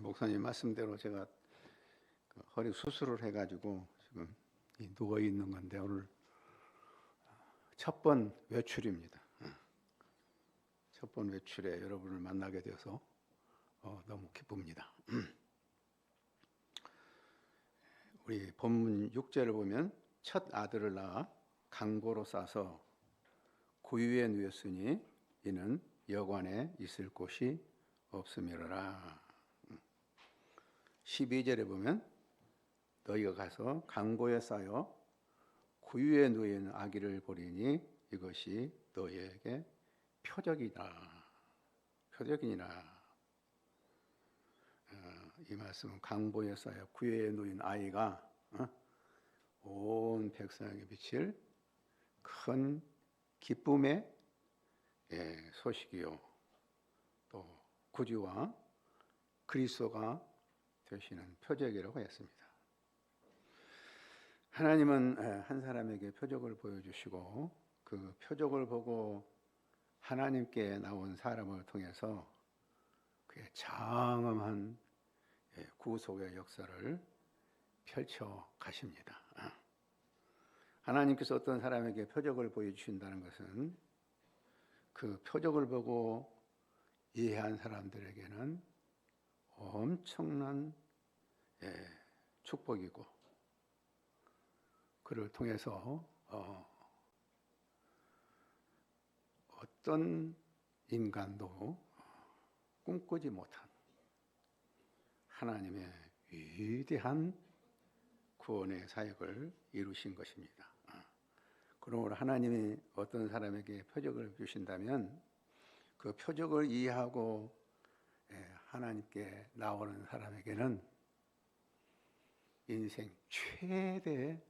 목사님 말씀대로 제가 그 허리 수술을 해가지고 지금 누워 있는 건데 오늘 첫 번 외출입니다. 첫 번 외출에 여러분을 만나게 돼서 너무 기쁩니다. 우리 본문 6절을 보면 첫 아들을 낳아 강고로 싸서 구유에 누였으니 이는 여관에 있을 곳이 없음이로라. 12절에 보면 너희가 가서 강고에 싸여 구유에 누인 아기를 보리니 이것이 너희에게 표적이니라. 이 말씀은 강보에 쌓여 구유에 누인 아이가 온 백성에게 비칠 큰 기쁨의 소식이요, 또 구주와 그리스도가 되시는 표적이라고 했습니다. 하나님은 한 사람에게 표적을 보여주시고 그 표적을 보고 하나님께 나온 사람을 통해서 그의 장엄한 구속의 역사를 펼쳐 가십니다. 하나님께서 어떤 사람에게 표적을 보여주신다는 것은 그 표적을 보고 이해한 사람들에게는 엄청난 축복이고, 그를 통해서 어떤 인간도 꿈꾸지 못한 하나님의 위대한 구원의 사역을 이루신 것입니다. 그러므로 하나님이 어떤 사람에게 표적을 주신다면 그 표적을 이해하고 하나님께 나오는 사람에게는 인생 최대의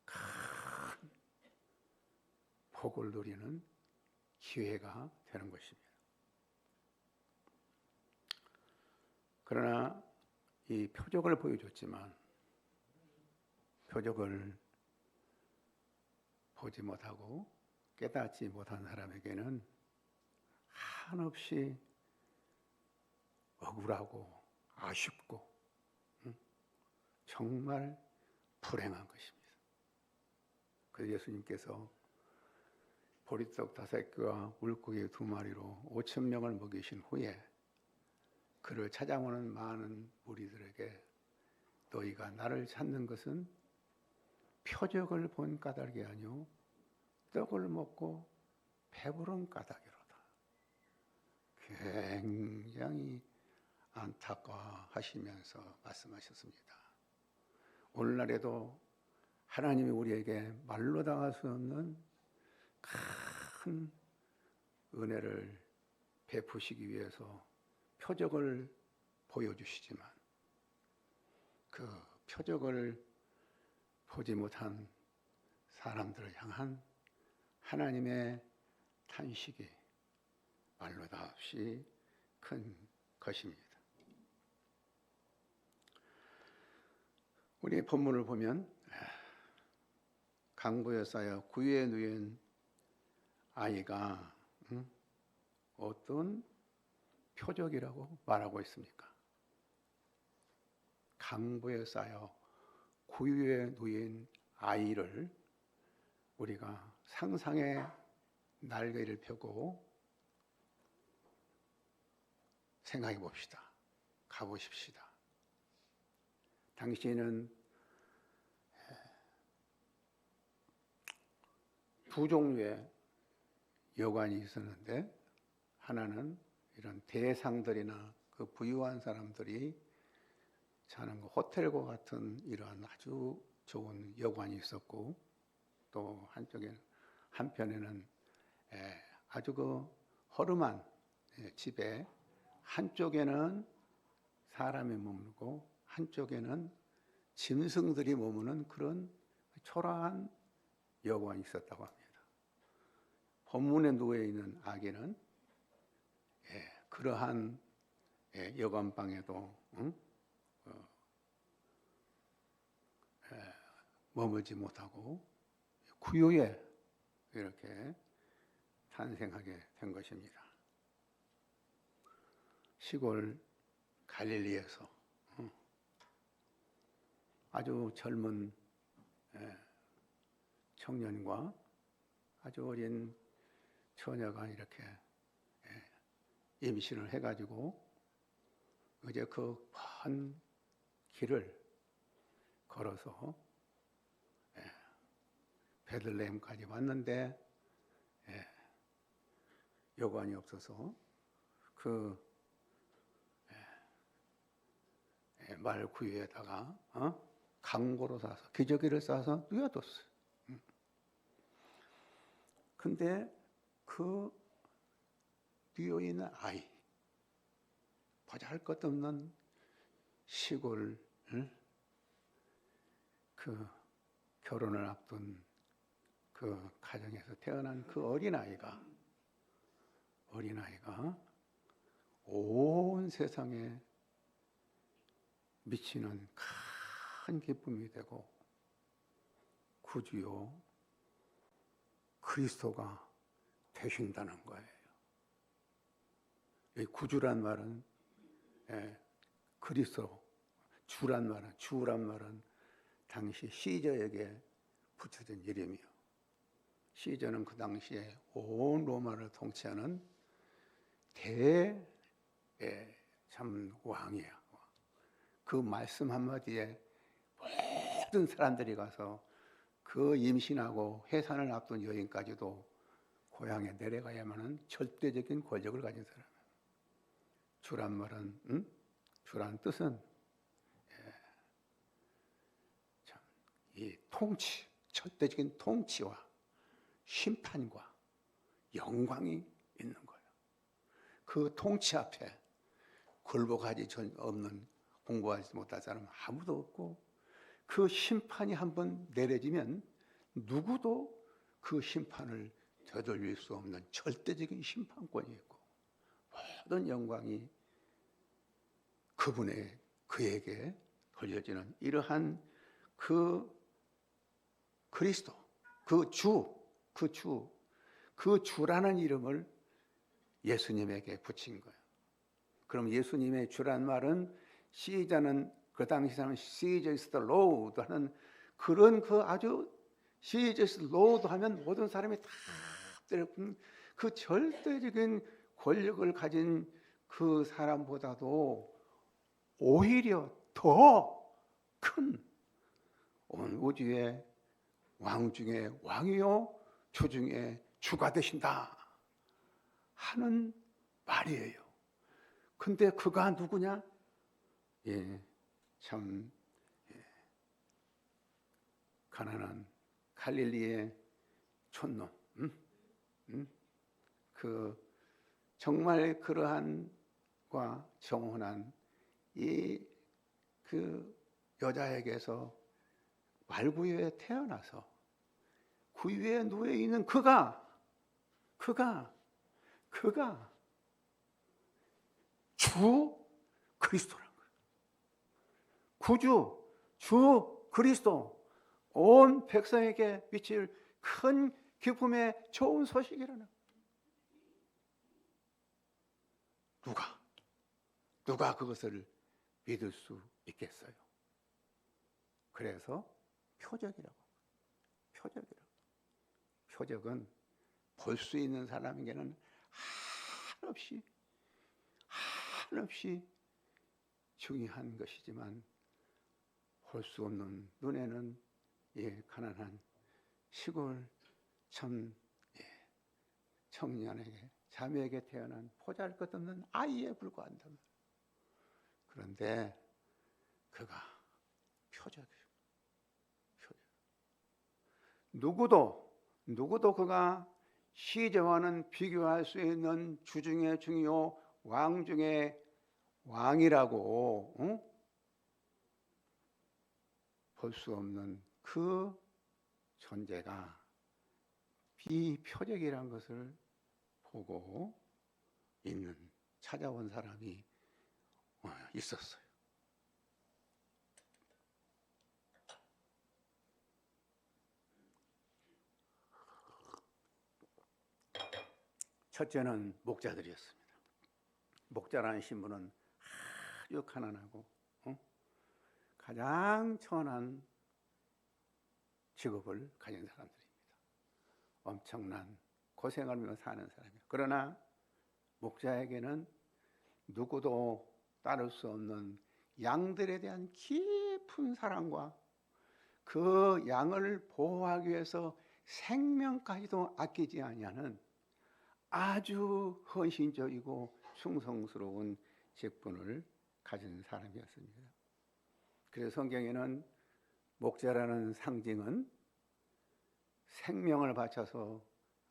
큰 복을 누리는 기회가 되는 것입니다. 그러나 이 표적을 보여줬지만 표적을 보지 못하고 깨닫지 못한 사람에게는 한없이 억울하고 아쉽고 정말 불행한 것입니다. 그래서 예수님께서 보리떡 5개와 물고기 2마리로 5,000명을 먹이신 후에 그를 찾아오는 많은 무리들에게 너희가 나를 찾는 것은 표적을 본 까닭이 아니요 떡을 먹고 배부른 까닭이로다. 굉장히 안타까워하시면서 말씀하셨습니다. 오늘날에도 하나님이 우리에게 말로 당할 수 없는 큰 은혜를 베푸시기 위해서 표적을 보여주시지만 그 표적을 보지 못한 사람들을 향한 하나님의 탄식이 말로 다 없이 큰 것입니다. 우리 본문을 보면 강보에 쌓여 구유에 누인 아이가 어떤 표적이라고 말하고 있습니까? 강보에 쌓여 구유에 누인 아이를 우리가 상상의 날개를 펴고 생각해 봅시다. 가보십시다. 당시에는 두 종류의 여관이 있었는데, 하나는 이런 대상들이나 그 부유한 사람들이 자는 호텔과 같은 이런 아주 좋은 여관이 있었고, 또 한편에는 아주 그 허름한 집에 한쪽에는 사람이 머물고 한쪽에는 짐승들이 머무는 그런 초라한 여관이 있었다고 합니다. 본문에 누워 있는 아기는 그러한 여관방에도 머물지 못하고 구유에 이렇게 탄생하게 된 것입니다. 시골 갈릴리에서 아주 젊은 청년과 아주 어린 처녀가 이렇게 임신을 해가지고 이제 그 먼 길을 걸어서 베들레헴까지 왔는데 여관이 없어서 그 말 구유에다가 강고로 싸서 기저귀를 싸서 누워뒀어요. 근데 그 누워있는 아이, 보잘것없는 시골 그 결혼을 앞둔 그 가정에서 태어난 그 어린아이가 온 세상에 미치는 큰 기쁨이 되고 구주요 그리스도가 되신다는 거예요. 이 구주란 말은 그리스도, 주란 말은 당시 시저에게 붙여진 이름이요. 시저는 그 당시에 온 로마를 통치하는 참 왕이야. 그 말씀 한마디에 모든 사람들이 가서 그 임신하고 해산을 앞둔 여인까지도 고향에 내려가야만 하는 절대적인 권력을 가진 사람. 주란 말은, 주란 뜻은 참, 이 통치, 절대적인 통치와 심판과 영광이 있는 거예요. 그 통치 앞에 굴복하지 없는, 공부하지 못할 사람은 아무도 없고, 그 심판이 한번 내려지면 누구도 그 심판을 되돌릴 수 없는 절대적인 심판권이 있고, 모든 영광이 그에게 돌려지는 이러한 그 그리스도, 그 주라는 이름을 예수님에게 붙인 거예요. 그럼 예수님의 주란 말은, 시자는 그 당시 사람은 시저스 더 로드 하는 그런 그 아주 시저스 로드 하면 모든 사람이 다 그 절대적인 권력을 가진 그 사람보다도 오히려 더 큰 온 우주의 왕 중에 왕이요 주 중에 주가 되신다 하는 말이에요. 근데 그가 누구냐? 참 가난한 갈릴리의 촌놈, 그 정말 그러한과 정혼한 그 여자에게서 말구유에 태어나서 구유에 누워 있는 그가 주 그리스도란 거예요. 구주, 주 그리스도, 온 백성에게 미칠 큰 기쁨의 좋은 소식이라는. 누가 그것을 믿을 수 있겠어요? 그래서 표적이라고. 표적은 볼 수 있는 사람에게는 한없이 중요한 것이지만, 볼 수 없는 눈에는 가난한 시골 청년에게, 자매에게 태어난 보잘것없는 아이에 불과한다. 그런데 그가 표적이에요. 누구도 그가 시저와는 비교할 수 있는 주 중에 중요, 왕 중에 왕이라고 볼 수 없는 그 존재가 비표적이라는 것을 보고 찾아온 사람이 있었어요. 첫째는 목자들이었습니다. 목자라는 신분은 아주 가난하고 가장 천한 직업을 가진 사람들입니다. 엄청난 고생을 하며 사는 사람이에요. 그러나 목자에게는 누구도 따를 수 없는 양들에 대한 깊은 사랑과 그 양을 보호하기 위해서 생명까지도 아끼지 아니하는 아주 헌신적이고 충성스러운 직분을 가진 사람이었습니다. 그래서 성경에는 목자라는 상징은 생명을 바쳐서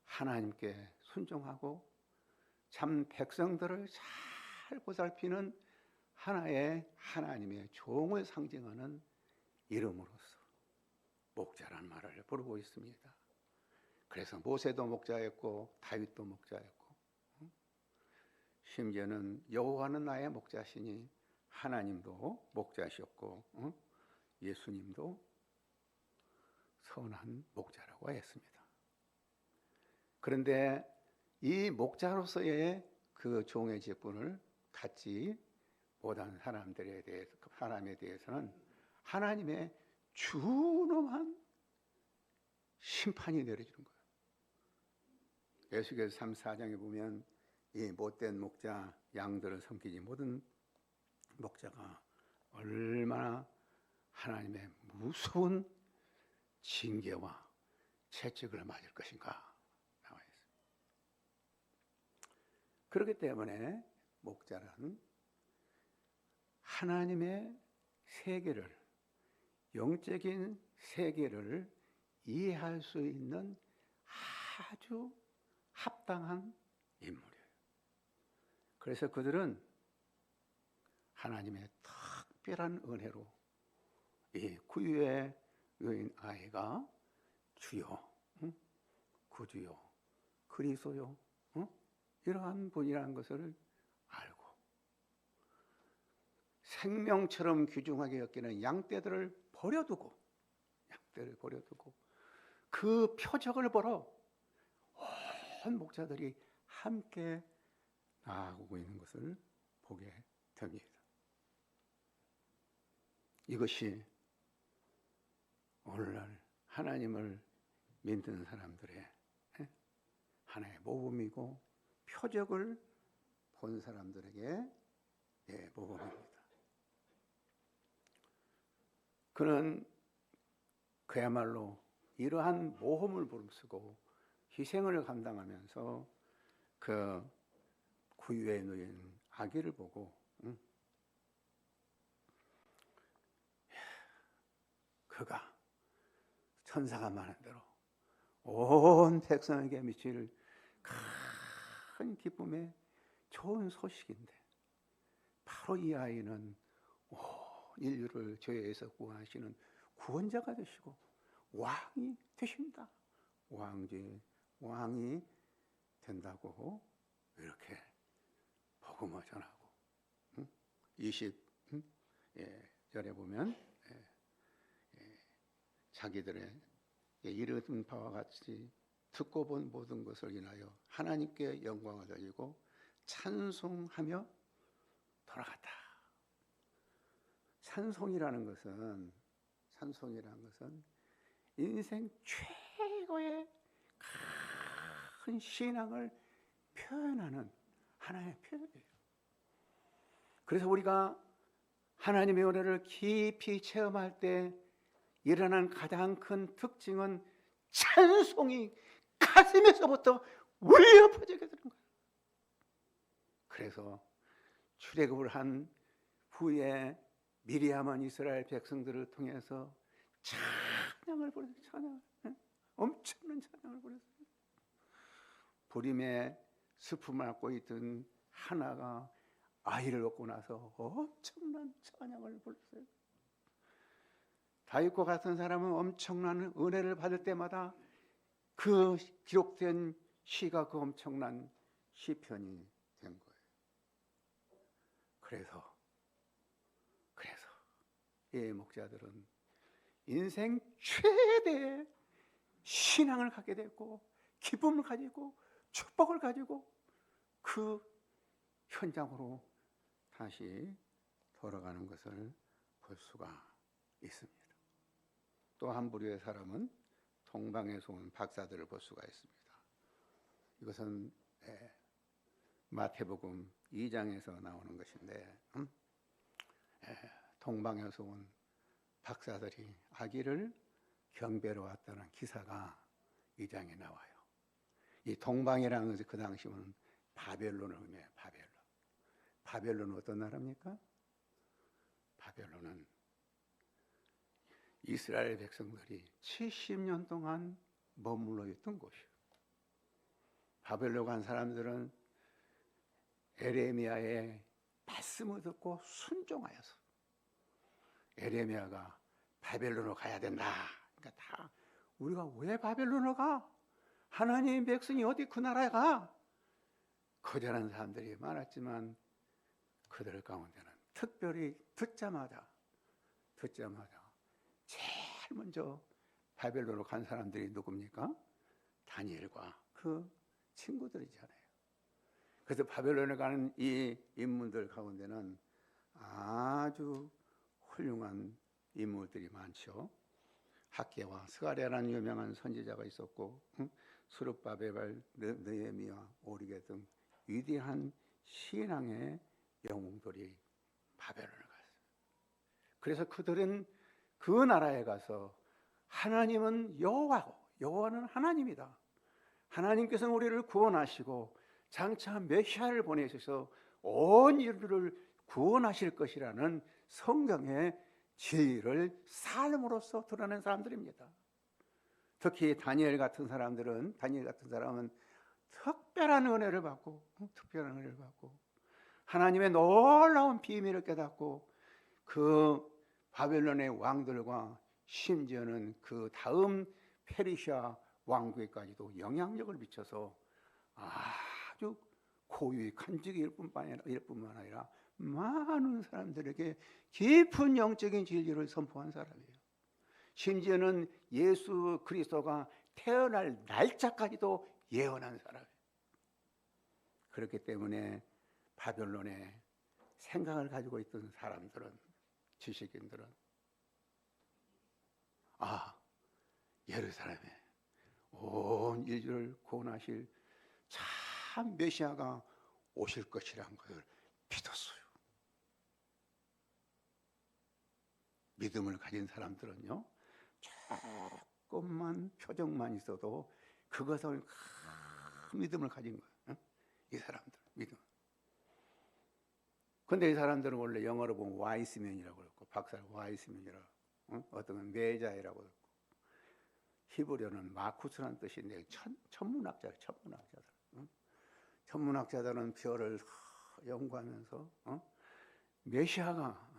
하나님께 순종하고 참 백성들을 잘 보살피는 하나의 하나님의 종을 상징하는 이름으로서 목자라는 말을 부르고 있습니다. 그래서 모세도 목자였고 다윗도 목자였고 심지어는 여호와는 나의 목자시니 하나님도 목자셨고 예수님도 선한 목자라고 했습니다. 그런데 이 목자로서의 그 종의 직분을 갖지 못한 사람에 대해서는 하나님의 준엄한 심판이 내려지는 거예요. 에스겔 3,4장에 보면 이 못된 목자, 양들을 섬기지 못한 목자가 얼마나 하나님의 무서운 징계와 채찍을 맞을 것인가 나와 있습니다. 그렇기 때문에 목자는 하나님의 세계를, 영적인 세계를 이해할 수 있는 아주 합당한 인물이에요. 그래서 그들은 하나님의 특별한 은혜로 이 구유의 여인 아이가 주여, 구주여, 그리스도요, 이러한 분이라는 것을 알고 생명처럼 귀중하게 여기는 양떼들을 버려두고 그 표적을 보러 온 목자들이 함께 나아가고 있는 것을 보게 됩니다. 이것이 오늘날 하나님을 믿는 사람들의 하나의 모범이고 표적을 본 사람들에게 모범입니다. 그는 그야말로 이러한 모험을 무릅쓰고 희생을 감당하면서 그 구유에 놓인 아기를 보고 그가 천사가 말한 대로 온 백성에게 미칠 큰 기쁨의 좋은 소식인데 바로 이 아이는 온 인류를 죄에서 구원하시는 구원자가 되시고 왕이 되신다. 왕이 된다고 이렇게 복음을 전하고 20절에 보면 자기들의 이른 바와 같이 듣고 본 모든 것을 인하여 하나님께 영광을 돌리고 찬송하며 돌아갔다. 찬송이라는 것은 인생 최고의 큰 신앙을 표현하는 하나의 표현이에요. 그래서 우리가 하나님의 은혜를 깊이 체험할 때 일어나는 가장 큰 특징은 찬송이 가슴에서부터 울려 퍼지게 되는 거예요. 그래서 출애굽을 한 후에 미리암은 이스라엘 백성들을 통해서 찬양을 부르셨어요. 엄청난 찬양을 부르셨어요. 부림의 슬픔을 안고 있던 하나가 아이를 얻고 나서 엄청난 찬양을 불렀어요. 다윗과 같은 사람은 엄청난 은혜를 받을 때마다 그 기록된 시가 그 엄청난 시편이 된 거예요. 그래서 이 목자들은 인생 최대의 신앙을 갖게 됐고 기쁨을 가지고 축복을 가지고 그 현장으로 다시 돌아가는 것을 볼 수가 있습니다. 또 한 부류의 사람은 동방에서 온 박사들을 볼 수가 있습니다. 이것은 마태복음 2장에서 나오는 것인데 동방에서 온 박사들이 아기를 경배로 왔다는 기사가 2장에 나와요. 이 동방이라는 것이 그 당시는 바벨론을 의미해요. 바벨론은 어떤 나라입니까? 바벨론은 이스라엘 백성들이 70년 동안 머물러 있던 곳이에요. 바벨론 간 사람들은 에레미야의 말씀을 듣고 순종하여서 에레미야가 바벨론으로 가야 된다. 그러니까 다 우리가 왜 바벨론으로 가? 하나님의 백성이 어디 그 나라에 가? 거절하는 사람들이 많았지만 그들 가운데는 특별히 듣자마자 제일 먼저 바벨론으로 간 사람들이 누굽니까? 다니엘과 그 친구들이잖아요. 그래서 바벨론에 가는 이 인물들 가운데는 아주 훌륭한 인물들이 많죠. 학개와 스가랴라는 유명한 선지자가 있었고 스룹바벨, 느헤미야, 오리게 등 위대한 신앙의 영웅들이 바벨론을 갔어요. 그래서 그들은 그 나라에 가서 하나님은 여호와고 여호와는 하나님이다. 하나님께서는 우리를 구원하시고 장차 메시아를 보내셔서 온 인류를 구원하실 것이라는 성경의 진리를 삶으로써 드러낸 사람들입니다. 특히 다니엘 같은 사람은 특별한 은혜를 받고 하나님의 놀라운 비밀을 깨닫고 그 바벨론의 왕들과 심지어는 그 다음 페르시아 왕국에까지도 영향력을 미쳐서 아주 고유의 간직일 뿐만 아니라 많은 사람들에게 깊은 영적인 진리를 선포한 사람이에요. 심지어는 예수 그리스도가 태어날 날짜까지도 예언한 사람이에요. 그렇기 때문에 바벨론에 생각을 가지고 있던 사람들은, 지식인들은 예루살렘에 온 인류를 구원하실 참 메시아가 오실 것이라는 것을 믿었어요. 믿음을 가진 사람들은요, 조금만 표정만 있어도 그것을 큰 믿음을 가진 거예요. 이 사람들 믿음. 근데 이 사람들은 원래 영어로 보면 와이스맨이라고 그러고, 박사를 와이스맨이라고, 어떤 건 메자이라고 그러고, 히브리어는 마쿠스라는 뜻인데 천문학자들. 천문학자들은 별을 연구하면서 메시아가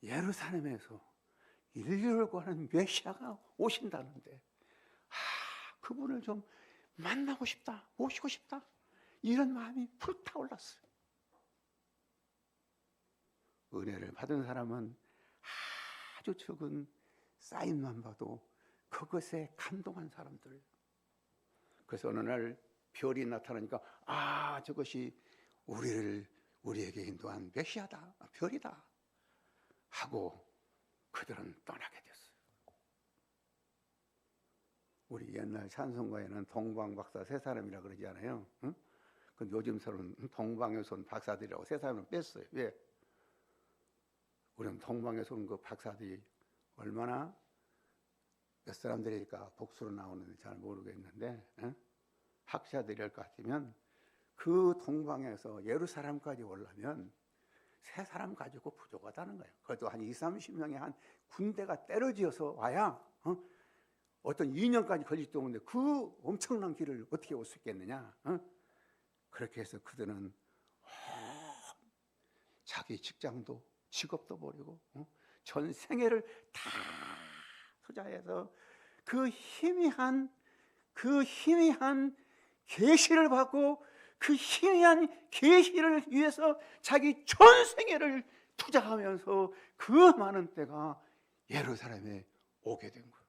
예루살렘에서 인류를 구하는 메시아가 오신다는데 그분을 좀 만나고 싶다, 모시고 싶다, 이런 마음이 불타올랐어요. 은혜를 받은 사람은 아주 적은 사인만 봐도 그것에 감동한 사람들. 그래서 어느 날 별이 나타나니까 저것이 우리에게 인도한 메시아다, 별이다 하고 그들은 떠나게 됐어요. 우리 옛날 찬송가에는 동방박사 세 사람이라 그러지 않아요? 응? 근데 요즘서는 동방에서 온 박사들이라고 세 사람을 뺐어요. 왜? 우리는 동방에서 온 그 박사들이 얼마나 몇 사람들일까 복수로 나오는지 잘 모르겠는데 학자들일 것 같으면 그 동방에서 예루살렘까지 오려면 세 사람 가지고 부족하다는 거예요. 그래도 한 20-30명의 한 군대가 때려지어서 와야 어떤 2년까지 걸릴지도 모르는데 그 엄청난 길을 어떻게 올 수 있겠느냐. 그렇게 해서 그들은 자기 직장도 직업도 버리고 전 생애를 다 투자해서 그 희미한 계시를 받고 그 희미한 계시를 위해서 자기 전 생애를 투자하면서 그 많은 때가 예루살렘에 오게 된 거예요.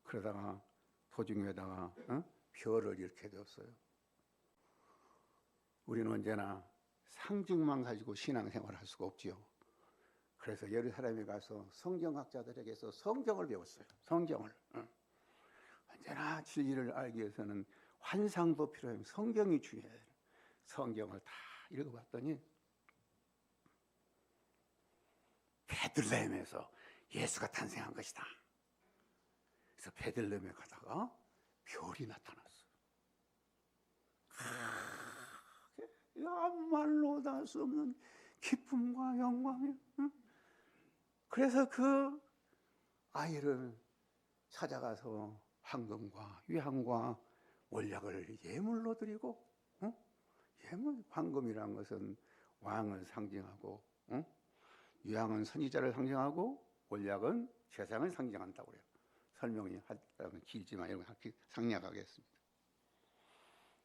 그러다가 도중에다가 별을 잃게 되었어요. 우리는 언제나 상징만 가지고 신앙생활을 할 수가 없지요. 그래서 예루살렘에 가서 성경학자들에게서 성경을 배웠어요. 성경을. 언제나 진리를 알기 위해서는 환상도 필요해요. 성경이 중요해요. 성경을 다 읽어봤더니 베들레헴에서 예수가 탄생한 것이다. 그래서 베들레헴에 가다가 별이 나타났어. 말로 다 수 없는 기쁨과 영광이. 그래서 그 아이를 찾아가서 황금과 위향과 몰약을 예물로 드리고, 예물, 황금이란 것은 왕을 상징하고, 위향은 선지자를 상징하고, 몰약은 세상을 상징한다고 그래요. 설명이 하다면 길지만 이런 거 상략하겠습니다.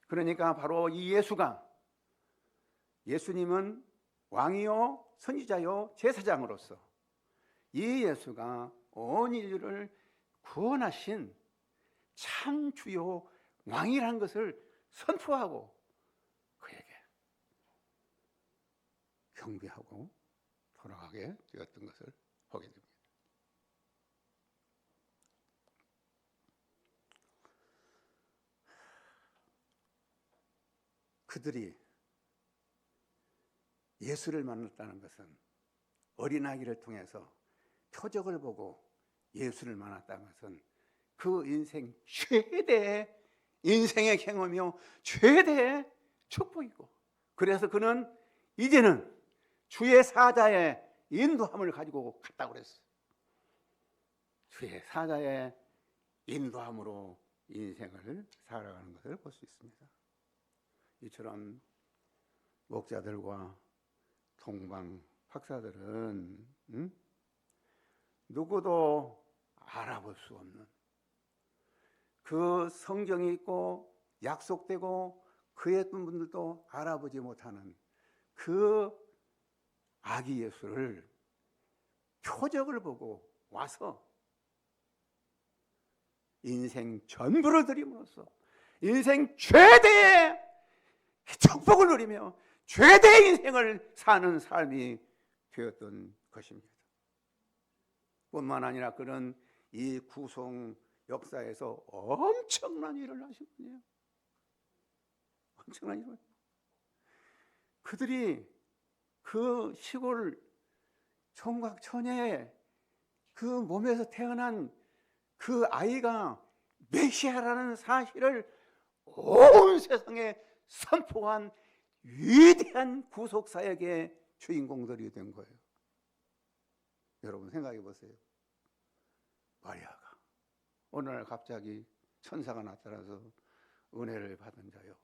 그러니까 바로 이 예수님은 왕이요 선지자요 제사장으로서 이 예수가 온 인류를 구원하신 참 주요 왕이라는 것을 선포하고 그에게 경배하고 돌아가게 되었던 것을 보게 됩니다. 그들이 예수를 만났다는 것은 어린아이를 통해서 표적을 보고 예수를 만났다는 것은 그 인생 최대의 인생의 경험이요 최대의 축복이고, 그래서 그는 이제는 주의 사자의 인도함을 가지고 갔다고 그랬어요. 주의 사자의 인도함으로 인생을 살아가는 것을 볼 수 있습니다. 이처럼 목자들과 동방 박사들은 누구도 알아볼 수 없는 그 성경이 있고 약속되고 그의 분들도 알아보지 못하는 그 아기 예수를 표적을 보고 와서 인생 전부를 드림으로써 인생 최대의 축복을 누리며 최대의 인생을 사는 삶이 되었던 것입니다. 뿐만 아니라 그는 이 구속 역사에서 엄청난 일을 하신 분이에요. 엄청난 일을. 그들이 그 시골 총각 처녀의 그 몸에서 태어난 그 아이가 메시아라는 사실을 온 세상에 선포한 위대한 구속사역의 주인공들이 된 거예요. 여러분 생각해 보세요. 마리아가 어느 날 갑자기 천사가 나타나서 은혜를 받은 자요,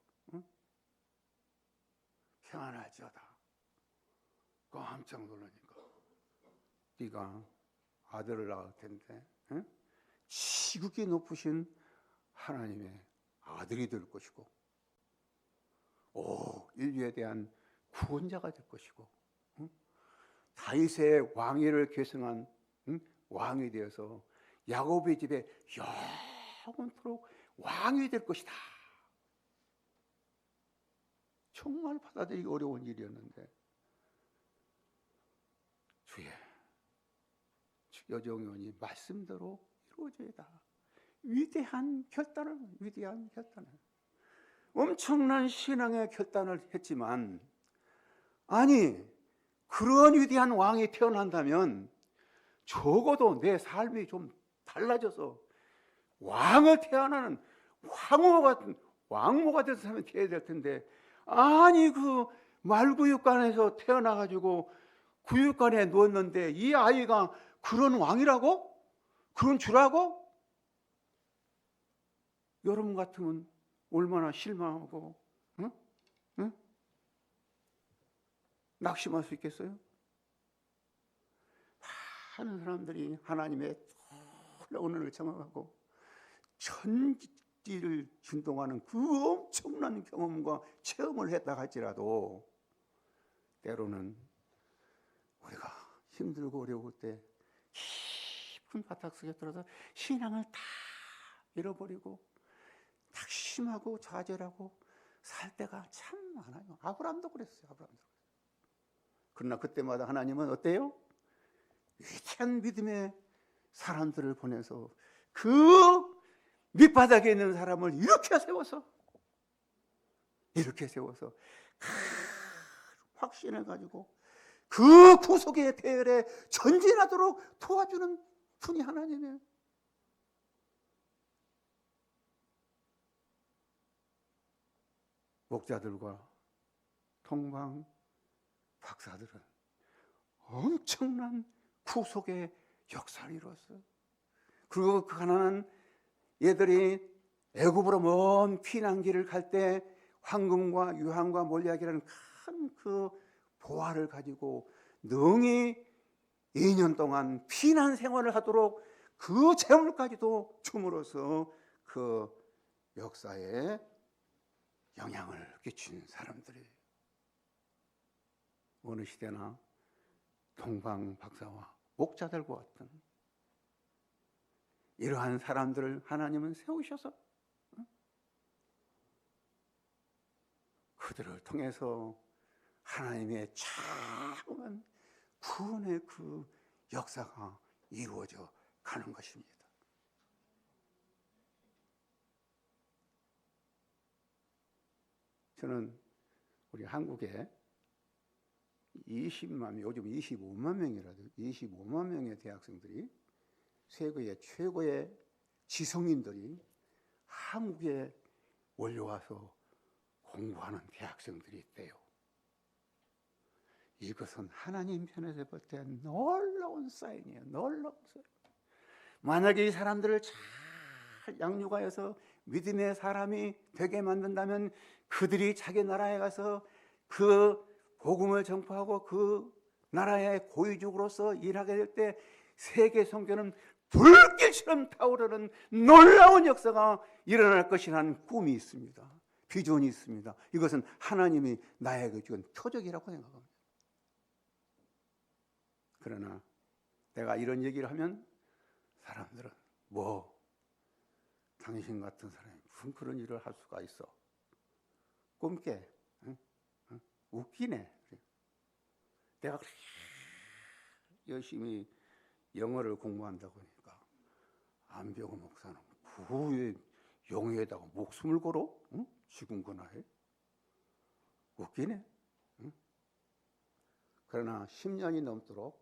평안할지어다. 깜짝 놀라니까 네가 아들을 낳을 텐데 지극히 높으신 하나님의 아들이 될 것이고 인류에 대한 구원자가 될 것이고 다윗의 왕위를 계승한 왕이 되어서 야곱의 집에 영원토록 왕이 될 것이다. 정말 받아들이기 어려운 일이었는데 주의 여정연이 말씀대로 이루어져야다. 위대한 결단을 엄청난 신앙의 결단을 했지만, 아니 그런 위대한 왕이 태어난다면 적어도 내 삶이 좀 달라져서 왕을 태어나는 왕모가 돼서 사람이 되어야 될 텐데, 아니 그 말구육간에서 태어나가지고 구육간에 누웠는데 이 아이가 그런 왕이라고? 그런 주라고? 여러분 같으면 얼마나 실망하고 낙심할 수 있겠어요? 많은 사람들이 하나님의 놀라운 은혜를 경험하고 천지를 진동하는 그 엄청난 경험과 체험을 했다 할지라도 때로는 우리가 힘들고 어려울 때 깊은 바닥 속에 들어서 신앙을 다 잃어버리고 낙심하고 좌절하고 살 때가 참 많아요. 아브라함도 그랬어요. 아브라함도. 그러나 그때마다 하나님은 어때요? 위대한 믿음의 사람들을 보내서 그 밑바닥에 있는 사람을 이렇게 세워서 확신을 가지고 그 구속의 대열에 전진하도록 도와주는 분이 하나님이에요. 목자들과 동방 박사들은 엄청난 구속의 역사를 이뤘어요. 그리고 그 가난한 얘들이 애굽으로 먼 피난길을 갈 때 황금과 유황과 몰약이라는 큰 그 보화를 가지고 능히 2년 동안 피난 생활을 하도록 그 재물까지도 줌으로써 그 역사에 영향을 끼친 사람들이에요. 어느 시대나 동방 박사와 목자들과 같은 이러한 사람들을 하나님은 세우셔서 그들을 통해서 하나님의 차분한 구원의 그 역사가 이루어져 가는 것입니다. 저는 우리 한국에 20만, 요즘 25만 명이라도 25만 명의 대학생들이 세계의 최고의 지성인들이 한국에 몰려와서 공부하는 대학생들이 있대요. 이것은 하나님 편에서 볼 때 놀라운 사인이에요. 놀라운 사인. 만약에 이 사람들을 잘 양육하여서 믿음의 사람이 되게 만든다면 그들이 자기 나라에 가서 그 복음을 전파하고 그 나라의 고위직으로서 일하게 될 때 세계 선교는 불길처럼 타오르는 놀라운 역사가 일어날 것이라는 꿈이 있습니다. 비전이 있습니다. 이것은 하나님이 나에게 준 표적이라고 생각합니다. 그러나 내가 이런 얘기를 하면 사람들은 뭐 당신 같은 사람이 무슨 그런 일을 할 수가 있어? 꿈깨. 응? 응? 웃기네. 내가 열심히 영어를 공부한다고 하니까 안병호 목사는 그 영어에다가 목숨을 걸어? 응? 지금거나해? 웃기네. 응? 그러나 10년이 넘도록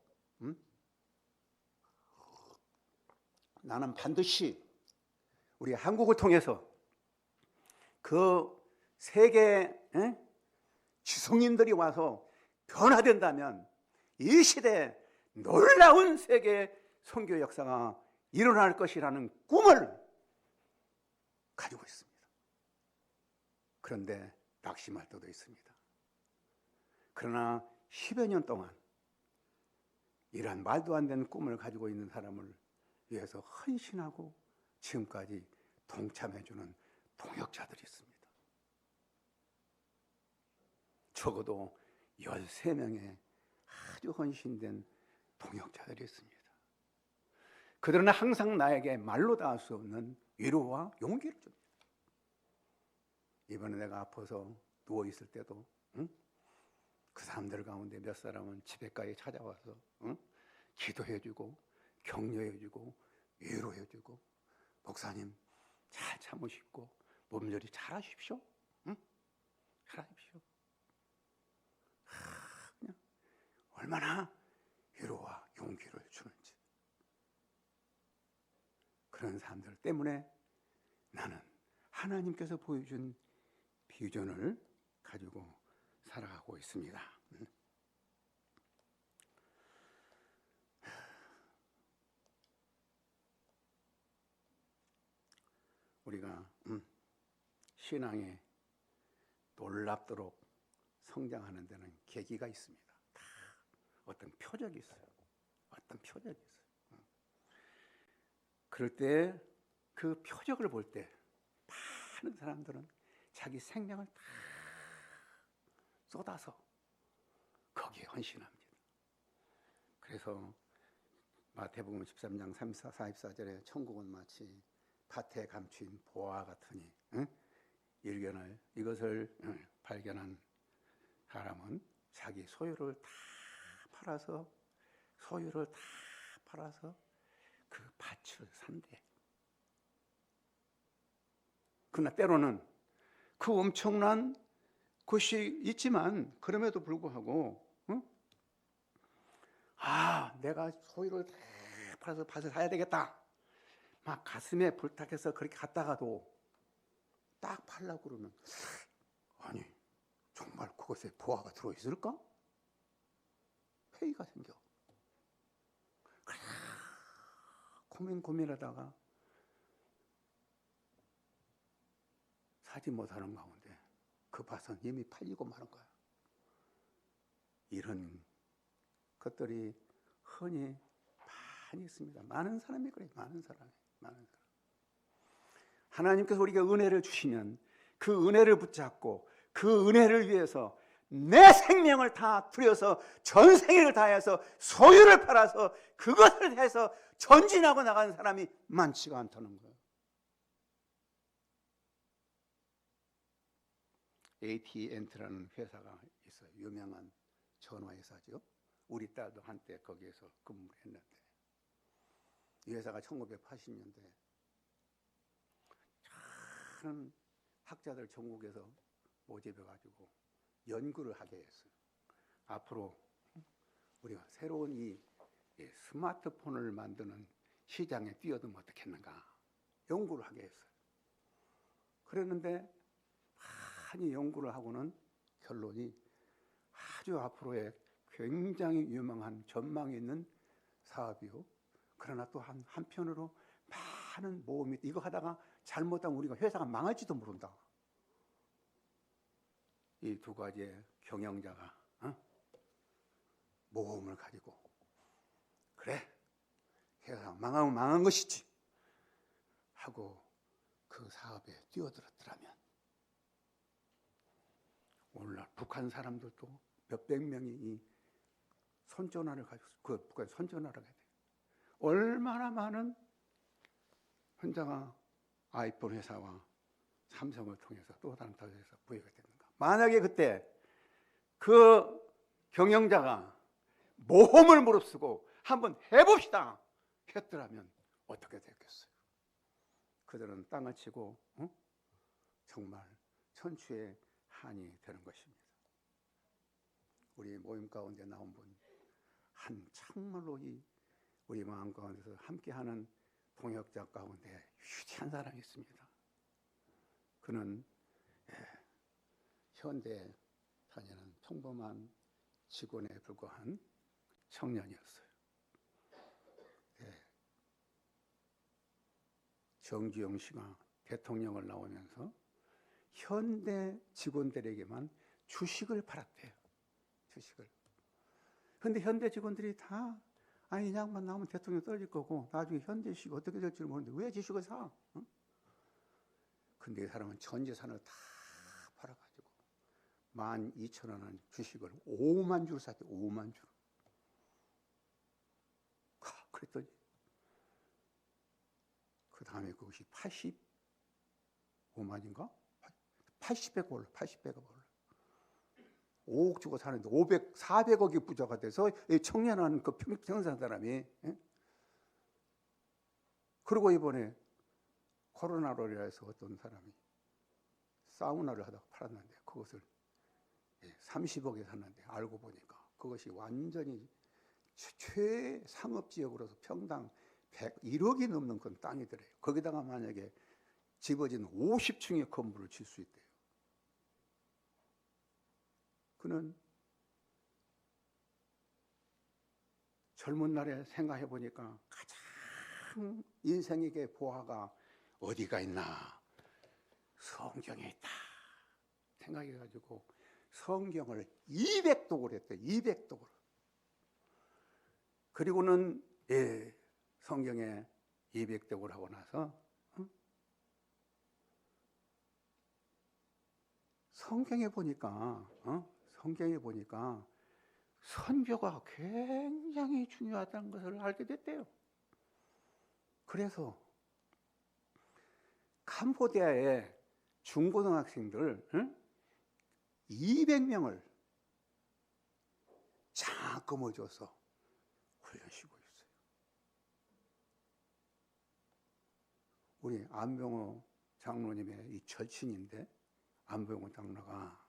나는 반드시 우리 한국을 통해서 그 세계 지성인들이 와서 변화된다면 이 시대에 놀라운 세계 선교 역사가 일어날 것이라는 꿈을 가지고 있습니다. 그런데 낙심할 때도 있습니다. 그러나 10여 년 동안 이러한 말도 안 되는 꿈을 가지고 있는 사람을 위해서 헌신하고 지금까지 동참해주는 동역자들이 있습니다. 적어도 13명의 아주 헌신된 동역자들이 있습니다. 그들은 항상 나에게 말로 다 할 수 없는 위로와 용기를 줍니다. 이번에 내가 아파서 누워있을 때도 그 사람들 가운데 몇 사람은 집에까지 찾아와서 기도해주고 격려해주고 위로해주고 목사님 잘 참으시고 몸조리 잘하십시오. 잘하십시오. 그냥 얼마나 위로와 용기를 주는지. 그런 사람들 때문에 나는 하나님께서 보여준 비전을 가지고 살아가고 있습니다. 우리가 신앙에 놀랍도록 성장하는 데는 계기가 있습니다. 다 어떤 표적이 있어요. 어떤 표적이 있어요. 그럴 때 그 표적을 볼 때 많은 사람들은 자기 생명을 다 쏟아서 거기에 헌신합니다. 그래서 마태복음 13장 34, 44절에 천국은 마치 밭에 감춘 보화 같으니 일견을 이것을 발견한 사람은 자기 소유를 다 팔아서 그 밭을 산대. 그러나 때로는 그 엄청난 것이 있지만 그럼에도 불구하고 내가 소유를 다 팔아서 밭을 사야 되겠다. 막 가슴에 불탁해서 그렇게 갔다가도 딱 팔려고 그러면 아니 정말 그것에 보화가 들어있을까? 회의가 생겨. 고민하다가 사지 못하는 가운데 그 밭은 이미 팔리고 마는 거야. 이런 것들이 흔히 많이 있습니다. 많은 사람이 그래요. 많은 사람. 하나님께서 우리에게 은혜를 주시면 그 은혜를 붙잡고 그 은혜를 위해서 내 생명을 다 들여서 전생을 다해서 소유를 팔아서 그것을 해서 전진하고 나가는 사람이 많지가 않다는 거예요. AT&T라는 회사가 있어요. 유명한 전화회사죠. 우리 딸도 한때 거기에서 근무를 했는데 이 회사가 1980년대 많은 학자들 전국에서 모집해가지고 연구를 하게 했어요. 앞으로 우리가 새로운 이 스마트폰을 만드는 시장에 뛰어들면 어떻겠는가 연구를 하게 했어요. 그랬는데 많이 연구를 하고는 결론이 아주 앞으로의 굉장히 유망한 전망이 있는 사업이요. 그러나 또 한편으로 많은 모험이 이거 하다가 잘못하면 우리가 회사가 망할지도 모른다. 이 두 가지의 경영자가 모험을 가지고 그래 회사가 망하면 망한 것이지 하고 그 사업에 뛰어들었더라면 오늘날 북한 사람들도 몇백 명이 이 손전화를 가지고 그 북한 손전화를 가야 돼. 얼마나 많은 현자가 아이폰 회사와 삼성을 통해서 또 다른 회사 부여가 됐는가. 만약에 그때 그 경영자가 모험을 무릅쓰고 한번 해봅시다 했더라면 어떻게 됐겠어요? 그들은 땅을 치고 정말 천추의 한이 되는 것입니다. 우리 모임 가운데 나온 분 정말로 우리 마음 가운데서 함께하는 동역자 가운데 위대한 사람이 있습니다. 그는 현대에 다니는 평범한 직원에 불과한 청년이었어요. 정주영 씨가 대통령을 나오면서 현대 직원들에게만 주식을 팔았대요. 주식을. 그런데 현대 직원들이 다 이 양반 나오면 대통령 떨어질 거고 나중에 현대 주식 어떻게 될지 모르는데 왜 주식을 사? 근데 이 사람은 전 재산을 다 팔아가지고 12,000원 주식을 5만 주를 샀대. 5만 주. 그랬더니 그 다음에 그것이 85만인가? 80배가 올라. 80배가 올라. 5억 주고 사는데 400억이 부자가 돼서 청년한 그 평생 사람이. 그리고 이번에 코로나로 인해서 어떤 사람이 사우나를 하다가 팔았는데 그것을 30억에 샀는데 알고 보니까 그것이 완전히 최상업지역으로서 평당 101억이 넘는 건 땅이더래요. 거기다가 만약에 집어진 50층의 건물을 질 수 있대요. 그는 젊은 날에 생각해 보니까 가장 인생에게 보화가 어디가 있나? 성경에 있다 생각해가지고 성경을 200독을 했대요. 200독을. 그리고는 성경에 200독을 하고 나서 성경에 보니까 선교가 굉장히 중요하다는 것을 알게 됐대요. 그래서 캄보디아에 중고등학생들 200명을 장꺼머줘서 훈련시키고 있어요. 우리 안병호 장로님의 이 절친인데, 안병호 장로가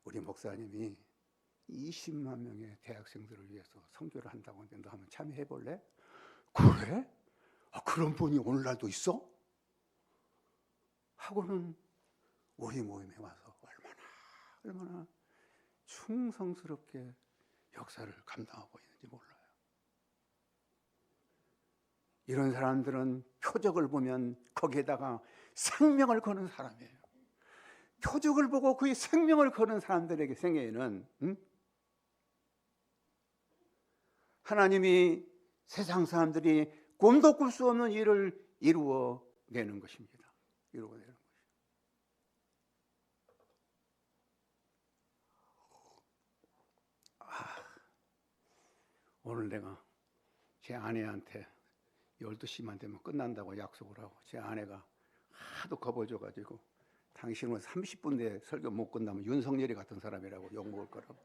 우리 목사님이 20만 명의 대학생들을 위해서 선교를 한다고 하는데 너 한번 참여해 볼래? 그래? 그런 분이 오늘날도 있어? 하고는 우리 모임에 와서 얼마나 충성스럽게 역사를 감당하고 있는지 몰라요. 이런 사람들은 표적을 보면 거기에다가 생명을 거는 사람이에요. 표적을 보고 그의 생명을 거는 사람들에게 생애에는 하나님이 세상 사람들이 꿈도 꿀 수 없는 일을 이루어내는 것입니다. 이루어내는 것입니다. 오늘 내가 제 아내한테 12시만 되면 끝난다고 약속을 하고, 제 아내가 하도 겁어줘가지고 당신은 30분 내에 설교 못 끝나면 윤석열이 같은 사람이라고 욕먹을 거라고.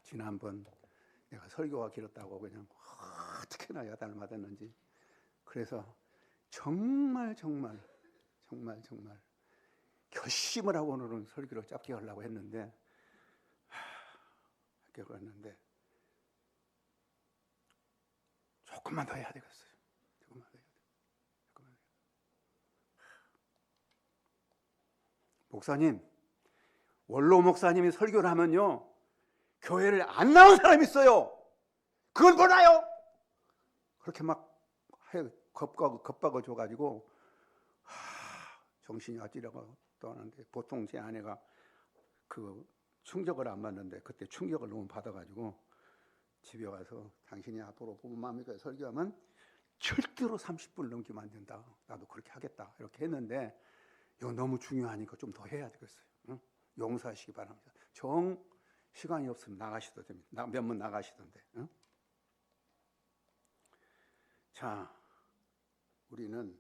지난번 내가 설교가 길었다고 그냥 어떻게나 야단을 맞았는지. 그래서 정말 결심을 하고 오늘은 설교를 짧게 하려고 했는데 조금만 더 해야 되겠어요. 목사님, 원로 목사님이 설교를 하면요, 교회를 안 나온 사람이 있어요. 그걸 보나요? 그렇게 막 겁박을 줘가지고 정신이 아찔하고 또 하는데, 보통 제 아내가 그 충격을 안 받는데 그때 충격을 너무 받아가지고 집에 와서 당신이 앞으로 부부 마음이가 설교하면 절대로 30분을 넘기면 안 된다. 나도 그렇게 하겠다. 이렇게 했는데 이거 너무 중요하니까 좀 더 해야 되겠어요. 응? 용서하시기 바랍니다. 시간이 없으면 나가셔도 됩니다. 몇 분 나가시던데. 응? 자, 우리는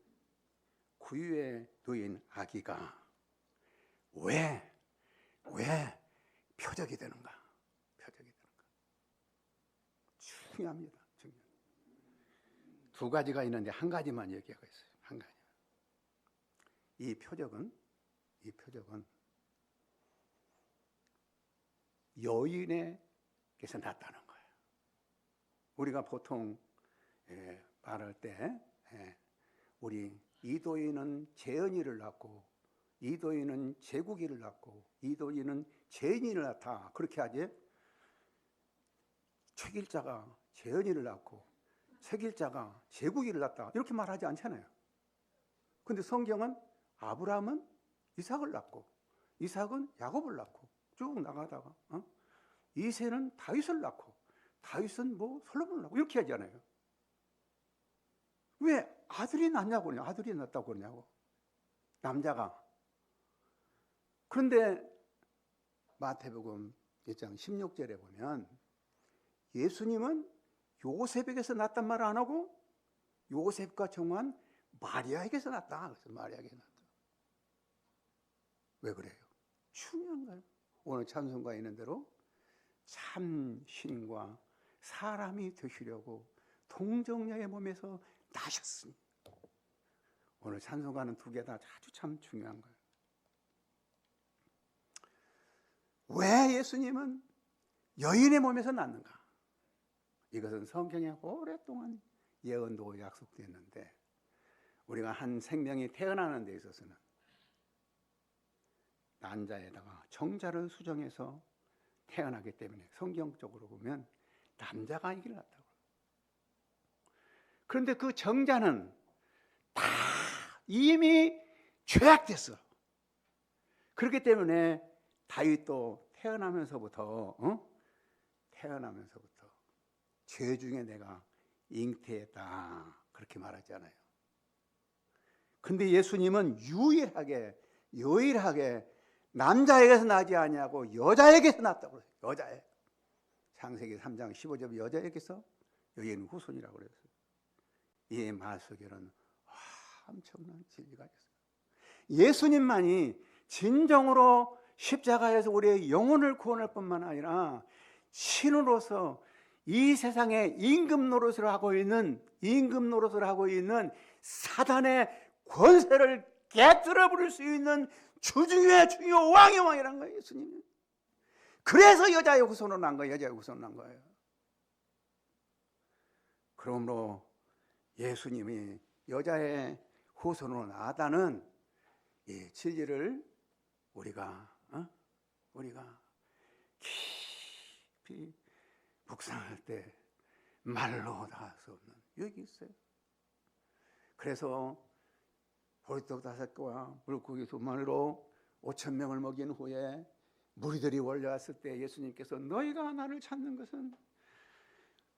구유에 놓인 아기가 왜 표적이 되는가? 중요합니다. 두 가지가 있는데 한 가지만 얘기하고 있어요. 한 가지. 이 표적은 여인에게서 났다는 거예요. 우리가 보통 말할 때 우리 이도희는 재은이를 낳고, 이도희는 제국이를 낳고, 이도희는 재인이를 낳다, 그렇게 하지. 최길자가 재은이를 낳고 최길자가 제국이를 낳다, 이렇게 말하지 않잖아요. 근데 성경은 아브라함은 이삭을 낳고, 이삭은 야곱을 낳고 쭉 나가다가 이새는 다윗을 낳고, 다윗은 솔로몬을 낳고 이렇게 하잖아요. 왜 아들이 낳냐고 그러냐, 아들이 낳았다고 그러냐고, 남자가. 그런데 마태복음 1장 16절에 보면 예수님은 요셉에게서 낳았단 말을 안 하고 요셉과 정한 마리아에게서 낳았다. 그래서 마리아에게 낳았다. 왜 그래요? 중요한 거예요. 오늘 찬송가에 있는 대로 참 신과 사람이 되시려고 동정녀의 몸에서 나셨으니. 오늘 찬송가는 두 개 다 아주 참 중요한 거예요. 왜 예수님은 여인의 몸에서 낳는가? 이것은 성경에 오랫동안 예언도 약속됐는데, 우리가 한 생명이 태어나는 데 있어서는 난자에다가 정자를 수정해서 태어나기 때문에 성경적으로 보면 남자가 아기를 낳았다고. 그런데 그 정자는 다 이미 죄악됐어. 그렇기 때문에 다윗도 태어나면서부터 죄 중에 내가 잉태했다, 그렇게 말하잖아요. 근데 예수님은 유일하게 남자에게서 나지 아니하고 여자에게서 났다고 그래요. 여자에. 창세기 3장 15절 여자에게서 여인 후손이라고 그랬어요. 이 말 속에는 엄청난 진리가 있어요. 예수님만이 진정으로 십자가에서 우리의 영혼을 구원할 뿐만 아니라 신으로서 이 세상에 임금 노릇을 하고 있는 사단의 권세를 깨뜨려 부릴 수 있는 주 중에 중요 왕의 왕이란 거예요, 예수님이. 그래서 여자의 후손으로 난 거예요. 그러므로 예수님이 여자의 후손으로 나왔다는 이 진리를 우리가 깊이 묵상할 때 말로 다 할 수 없는 여기 있어요. 그래서 보리떡 5개와 물고기 2마리로 5,000명을 먹인 후에 무리들이 몰려왔을 때 예수님께서 너희가 나를 찾는 것은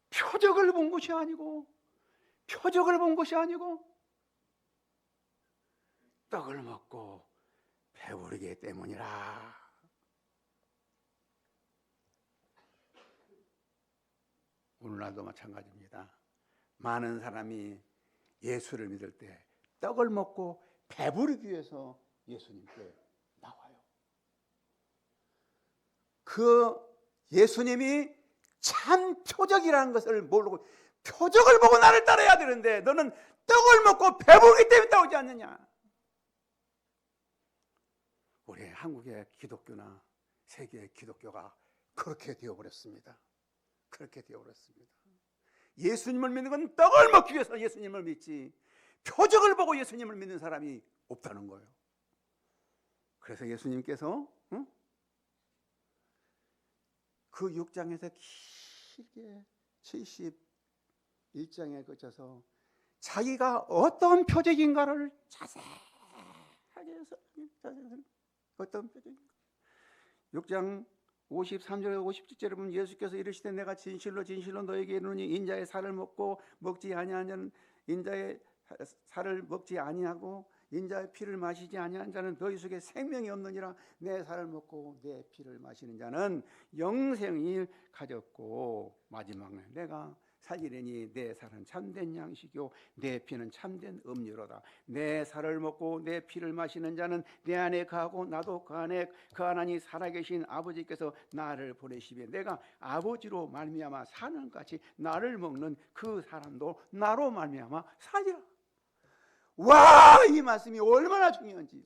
표적을 본 것이 아니고 떡을 먹고 배부르기 때문이라. 오늘날도 마찬가지입니다. 많은 사람이 예수를 믿을 때 떡을 먹고 배부르기 위해서 예수님께 나와요. 그 예수님이 참 표적이라는 것을 모르고 표적을 보고 나를 따라야 되는데 너는 떡을 먹고 배부르기 때문에 따오지 않느냐. 우리 한국의 기독교나 세계의 기독교가 그렇게 되어버렸습니다. 예수님을 믿는 건 떡을 먹기 위해서 예수님을 믿지 표적을 보고 예수님을 믿는 사람이 없다는 거예요. 그래서 예수님께서 그 6장에서 길게 71장에 거쳐서 자기가 어떤 표적인가를 자세하게 해서 어떤 표적인가. 6장 53절에서 57절에 보면 예수께서 이르시되 내가 진실로 너에게 이르노니 인자의 살을 먹지 아니하는 자는 인자의 살을 먹지 아니하고 인자의 피를 마시지 아니하는 자는 너희 속에 생명이 없느니라. 내 살을 먹고 내 피를 마시는 자는 영생을 가졌고 마지막에 내가 살리리니 내 살은 참된 양식이요 내 피는 참된 음료로다. 내 살을 먹고 내 피를 마시는 자는 내 안에 거하고 나도 그 안에 거하나니 살아계신 아버지께서 나를 보내시며 내가 아버지로 말미암아 사는 같이 나를 먹는 그 사람도 나로 말미암아 사리라. 와, 이 말씀이 얼마나 중요한지.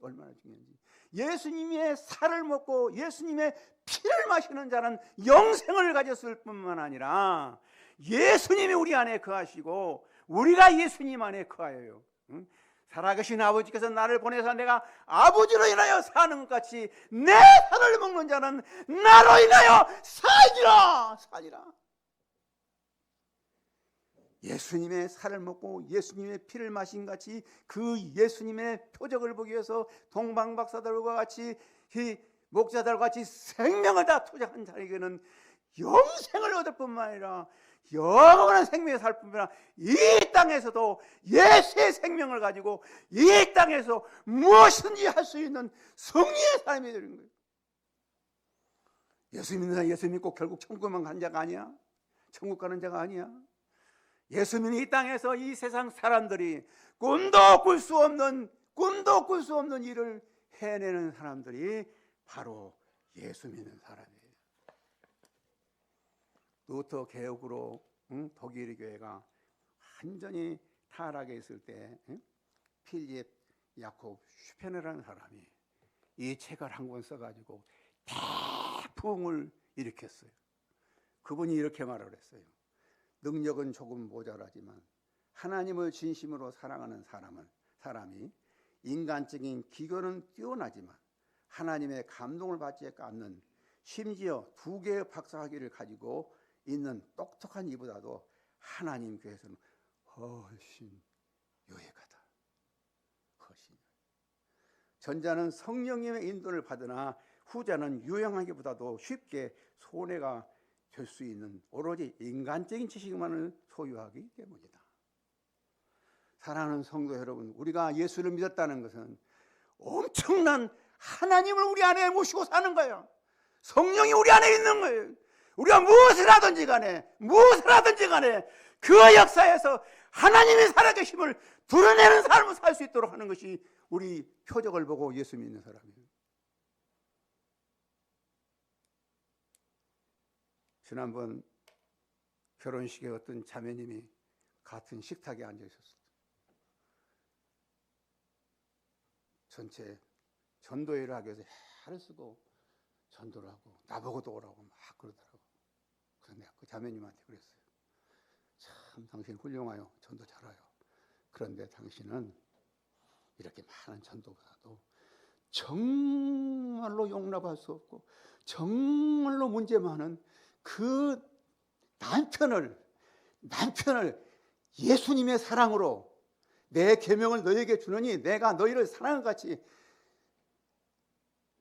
예수님의 살을 먹고 예수님의 피를 마시는 자는 영생을 가졌을 뿐만 아니라 예수님이 우리 안에 거하시고 우리가 예수님 안에 거하여요. 살아계신 아버지께서 나를 보내서 내가 아버지로 인하여 사는 것 같이 내 살을 먹는 자는 나로 인하여 살리라. 예수님의 살을 먹고 예수님의 피를 마신 같이 그 예수님의 표적을 보기 위해서 동방박사들과 같이 이 목자들과 같이 생명을 다 투자한 자에게는 영생을 얻을 뿐만 아니라 영원한 생명에 살 뿐만 아니라 이 땅에서도 예수의 생명을 가지고 이 땅에서 무엇이든지 할 수 있는 승리의 삶이 되는 거예요. 예수 믿는 사람 예수 믿고 결국 천국만 간 자가 아니야. 천국 가는 자가 아니야. 예수 믿는 이 땅에서 이 세상 사람들이 꿈도 꿀 수 없는 일을 해내는 사람들이 바로 예수 믿는 사람이에요. 루터 개혁으로 독일 교회가 완전히 타락해 있을 때 필립 야콥 슈페너라는 사람이 이 책을 한 권 써가지고 대부흥을 일으켰어요. 그분이 이렇게 말을 했어요. 능력은 조금 모자라지만 하나님을 진심으로 사랑하는 사람이 인간적인 기교는 뛰어나지만 하나님의 감동을 받지 않는 심지어 2개의 박사학위를 가지고 있는 똑똑한 이보다도 하나님 교회에서는 훨씬 유익하다. 전자는 성령님의 인도를 받으나 후자는 유용하기보다도 쉽게 손해가 될 수 있는 오로지 인간적인 지식만을 소유하기 때문이다. 사랑하는 성도 여러분, 우리가 예수를 믿었다는 것은 엄청난 하나님을 우리 안에 모시고 사는 거예요. 성령이 우리 안에 있는 거예요. 우리가 무엇을 하든지 간에 그 역사에서 하나님의 살아계심을 드러내는 삶을 살 수 있도록 하는 것이 우리 표적을 보고 예수 믿는 사람이에요. 지난번 결혼식에 어떤 자매님이 같은 식탁에 앉아 있었어요. 전체 전도회를 하기 위해서 애를 쓰고 전도를 하고 나보고도 오라고 막 그러더라고. 그래서 내가 그 자매님한테 그랬어요. 참 당신 훌륭해요. 전도 잘해요. 그런데 당신은 이렇게 많은 전도보다도 정말로 용납할 수 없고 정말로 문제 많은 그 남편을 예수님의 사랑으로 내 계명을 너에게 주느니 내가 너희를 사랑한 같이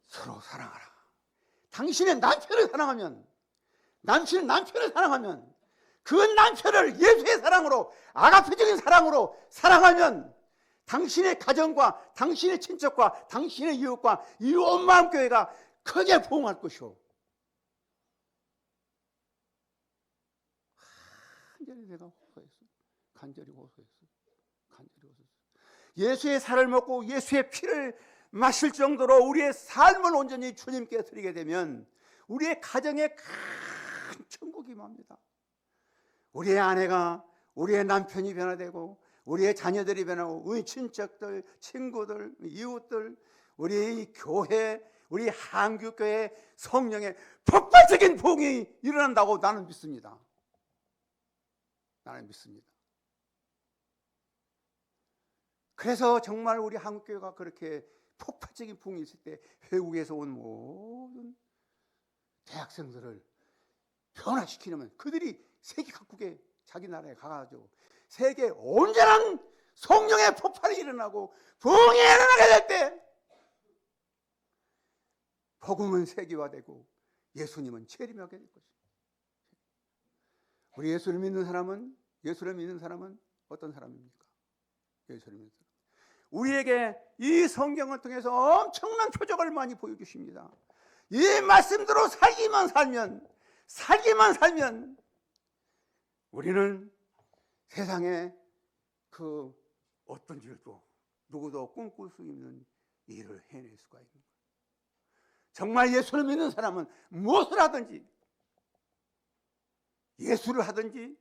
서로 사랑하라. 당신의 남편을 사랑하면 그 남편을 예수의 사랑으로, 아가페적인 사랑으로 사랑하면 당신의 가정과 당신의 친척과 당신의 이웃과 이 온 마음교회가 크게 부흥할 것이오. 간절히 내가 호소했어. 간절히 호소했어. 예수의 살을 먹고 예수의 피를 마실 정도로 우리의 삶을 온전히 주님께 드리게 되면 우리의 가정에 큰 천국이 맙니다. 우리의 아내가, 우리의 남편이 변화되고 우리의 자녀들이 변하고 우리 친척들, 친구들, 이웃들, 우리 교회, 우리 한국교회 성령의 폭발적인 부흥이 일어난다고 나는 믿습니다. 그래서 정말 우리 한국교회가 그렇게 폭발적인 부흥이 있을 때 외국에서 온 모든 대학생들을 변화시키려면 그들이 세계 각국에 자기 나라에 가가지고 세계 온전한 성령의 폭발이 일어나고 부흥이 일어나게 될 때 복음은 세계화되고 예수님은 재림하게 될 것입니다. 우리 예수를 믿는 사람은 어떤 사람입니까? 예수를 믿는 사람. 우리에게 이 성경을 통해서 엄청난 표적을 많이 보여주십니다. 이 말씀대로 살기만 살면 우리는 세상에 그 어떤 일도 누구도 꿈꿀 수 있는 일을 해낼 수가 있는 거예요. 정말 예수를 믿는 사람은 무엇을 하든지, 예수를 하든지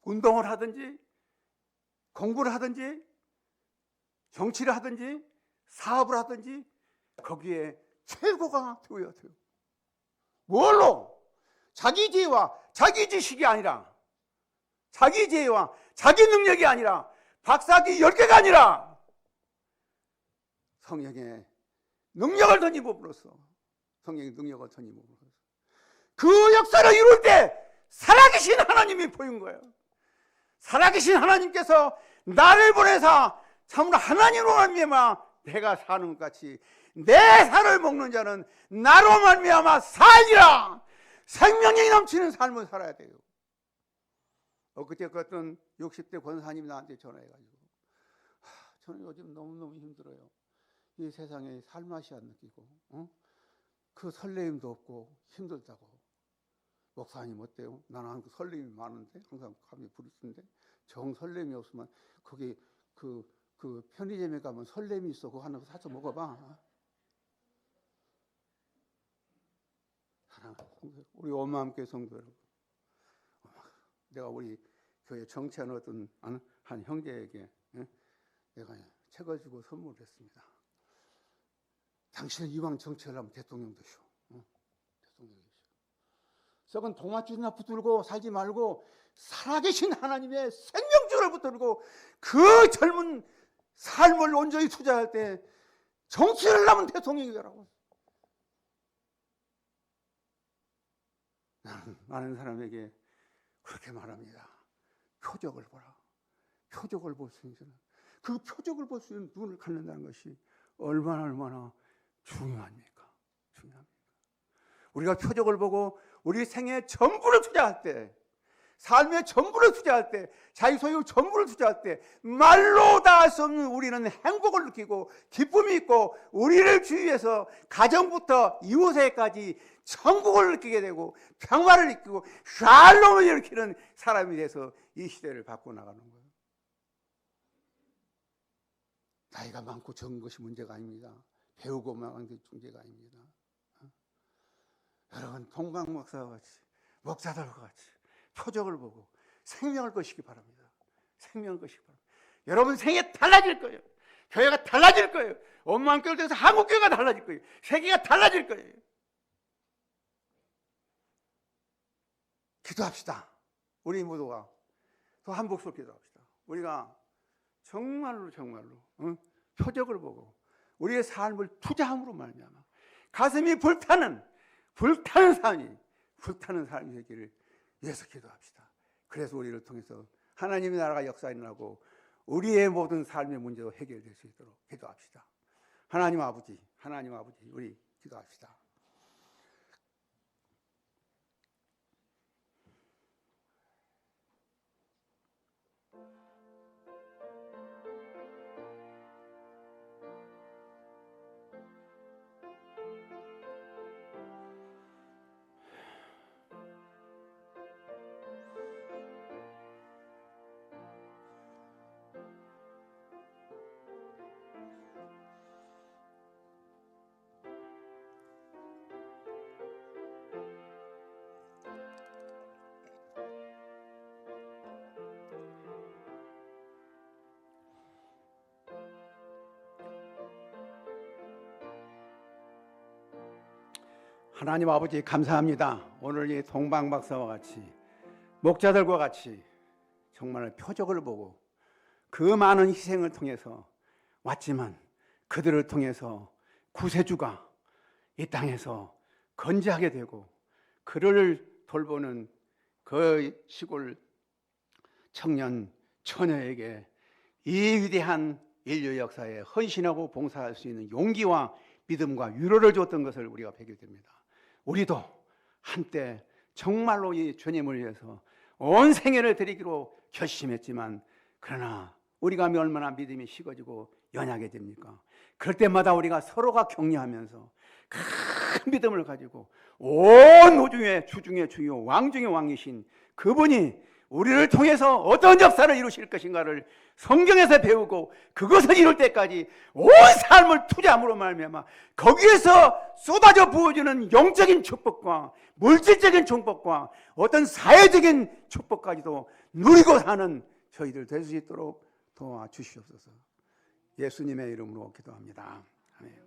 운동을 하든지 공부를 하든지 정치를 하든지 사업을 하든지 거기에 최고가 되어야 돼요. 뭘로? 자기 지혜와 자기 지식이 아니라, 자기 지혜와 자기 능력이 아니라, 박사학위 10개가 아니라 성령의 능력을 던짐으로써, 그 역사를 이룰 때 살아계신 하나님이 보인 거예요. 살아계신 하나님께서 나를 보내사 참으로 하나님으로 말미암아 내가 사는 것 같이 내 살을 먹는 자는 나로 말미암아 살리라. 생명력이 넘치는 삶을 살아야 돼요. 그때 그 어떤 60대 권사님이 나한테 전화해가지고 저는 요즘 너무너무 힘들어요. 이 세상에 살맛이 안 느끼고 그 설레임도 없고 힘들다고. 목사님 어때요? 나는 그 설렘이 많은데 항상 감이 부르는데 정 설렘이 없으면 거기 그 편의점에 가면 설렘이 있어. 그거 하나 사서 먹어봐. 우리 엄마함께 성도 여러분, 내가 우리 교회 정치하는 어떤 한 형제에게 내가 책을 주고 선물을 했습니다. 당신은 이왕 정치하려면 대통령 되시오. 대통령 되시오. 썩은 동아줄이나 붙들고 살지 말고 살아계신 하나님의 생명줄을 붙들고 그 젊은 삶을 온전히 투자할 때 정치를 하면 대통령이 되라고. 나는 많은 사람에게 그렇게 말합니다. 표적을 보라. 표적을 볼 수 있는, 그 표적을 볼 수 있는 눈을 갖는다는 것이 얼마나 중요합니까? 우리가 표적을 보고 우리 생애 전부를 투자할 때 삶의 전부를 투자할 때, 자기 소유 전부를 투자할 때 말로 다 할 수 없는 우리는 행복을 느끼고 기쁨이 있고 우리를 주위에서 가정부터 이웃에까지 천국을 느끼게 되고 평화를 느끼고 샬롬을 일으키는 사람이 돼서 이 시대를 바꿔 나가는 거예요. 나이가 많고 적은 것이 문제가 아닙니다. 배우고 많은 게 문제가 아닙니다. 여러분, 동방 목사와 같이, 목자들과 같이 표적을 보고 생명을 거시기 바랍니다. 생명을 거시기 바랍니다. 여러분 생애 달라질 거예요. 교회가 달라질 거예요. 엄마교회를 통해서 한국교회가 달라질 거예요. 세계가 달라질 거예요. 기도합시다. 우리 모두가 또 한 목소리 기도합시다. 우리가 정말로 표적을 보고 우리의 삶을 투자함으로 말미암아 가슴이 불타는 삶이 되기를 위해서 기도합시다. 그래서 우리를 통해서 하나님의 나라가 역사 일어나고 우리의 모든 삶의 문제도 해결될 수 있도록 기도합시다. 하나님 아버지, 우리 기도합시다. 하나님 아버지 감사합니다. 오늘 이 동방 박사와 같이 목자들과 같이 정말 표적을 보고 그 많은 희생을 통해서 왔지만 그들을 통해서 구세주가 이 땅에서 건재하게 되고 그를 돌보는 그 시골 청년 처녀에게 이 위대한 인류 역사에 헌신하고 봉사할 수 있는 용기와 믿음과 위로를 줬던 것을 우리가 배우게 됩니다. 우리도 한때 정말로 이 주님을 위해서 온 생애를 드리기로 결심했지만 그러나 우리가 얼마나 믿음이 식어지고 연약해집니까? 그럴 때마다 우리가 서로가 격려하면서 큰 믿음을 가지고 온 우주의 주 중의 주요 왕 중의 왕이신 그분이 우리를 통해서 어떤 역사를 이루실 것인가를 성경에서 배우고 그것을 이룰 때까지 온 삶을 투자함으로 말미암아 거기에서 쏟아져 부어지는 영적인 축복과 물질적인 축복과 어떤 사회적인 축복까지도 누리고 사는 저희들 될 수 있도록 도와주시옵소서. 예수님의 이름으로 기도합니다. 아멘.